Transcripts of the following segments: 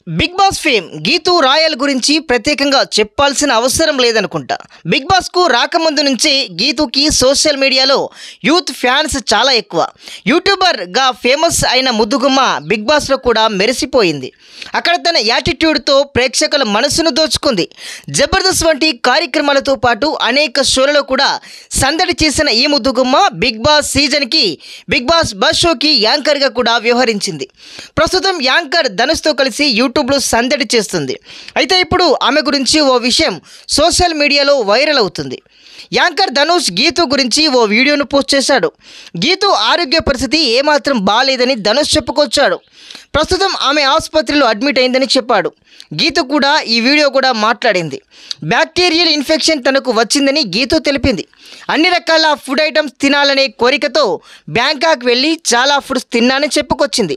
Big Boss fame Geethu Royal గురించి ప్రత్యేకంగా చెప్పాల్సిన అవసరం లేదనుకుంటా. బిగ్ బాస్కు రాకముందు నుంచే గీతూకి సోషల్ మీడియాలో యూత్ ఫ్యాన్స్ చాలా ఎక్కువ. యూట్యూబర్గా ఫేమస్ అయిన ముద్దుగుమ్మ బిగ్ బాస్లో కూడా మెరిసిపోయింది. అక్కడ తన యాటిట్యూడ్తో ప్రేక్షకుల మనసును దోచుకుంది. జబర్దస్త్ వంటి కార్యక్రమాలతో పాటు అనేక షోలలో కూడా సందడి చేసిన ఈ ముద్దుగుమ్మ బిగ్ బాస్ సీజన్కి బిగ్ బాస్ బస్ షోకి యాంకర్గా కూడా వ్యవహరించింది. ప్రస్తుతం యాంకర్ ధనుష్తో కలిసి యూట్యూబ్లో సందడి చేస్తుంది. అయితే ఇప్పుడు ఆమె గురించి ఓ విషయం సోషల్ మీడియాలో వైరల్ అవుతుంది. యాంకర్ ధనుష్ గీతూ గురించి ఓ వీడియోను పోస్ట్ చేశాడు. గీతూ ఆరోగ్య పరిస్థితి ఏమాత్రం బాలేదని ధనుష్ చెప్పుకొచ్చాడు. ప్రస్తుతం ఆమె ఆసుపత్రిలో అడ్మిట్ అయిందని చెప్పాడు. గీతూ కూడా ఈ వీడియో కూడా మాట్లాడింది. బ్యాక్టీరియల్ ఇన్ఫెక్షన్ తనకు వచ్చిందని గీతూ తెలిపింది. అన్ని రకాల ఫుడ్ ఐటమ్స్ తినాలనే కోరికతో బ్యాంకాక్ వెళ్ళి చాలా ఫుడ్స్ తిన్నానని చెప్పుకొచ్చింది.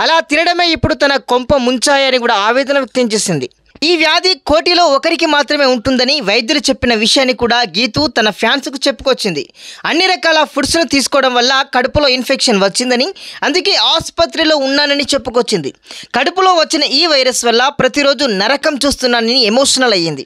అలా తినడమే ఇప్పుడు తన కొంప ముంచాయని కూడా ఆవేదన వ్యక్తం చేసింది. ఈ వ్యాధి కోటిలో ఒకరికి మాత్రమే ఉంటుందని వైద్యులు చెప్పిన విషయాన్ని కూడా గీతూ తన ఫ్యాన్స్కు చెప్పుకొచ్చింది. అన్ని రకాల ఫుడ్స్ను తీసుకోవడం వల్ల కడుపులో ఇన్ఫెక్షన్ వచ్చిందని, అందుకే ఆసుపత్రిలో ఉన్నానని చెప్పుకొచ్చింది. కడుపులో వచ్చిన ఈ వైరస్ వల్ల ప్రతిరోజు నరకం చూస్తున్నానని ఎమోషనల్ అయ్యింది.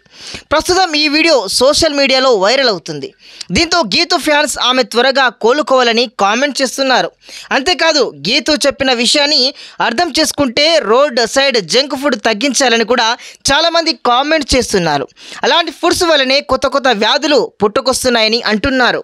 ప్రస్తుతం ఈ వీడియో సోషల్ మీడియాలో వైరల్ అవుతుంది. దీంతో గీతూ ఫ్యాన్స్ ఆమె త్వరగా కోలుకోవాలని కామెంట్ చేస్తున్నారు. అంతేకాదు గీతూ చెప్పిన విషయాన్ని అర్థం చేసుకుంటే రోడ్ సైడ్ జంక్ ఫుడ్ తగ్గించాలని కూడా చాలామంది కామెంట్ చేస్తున్నారు. అలాంటి ఫుడ్స్ వల్లనే కొత్త కొత్త వ్యాధులు పుట్టుకొస్తున్నాయని అంటున్నారు.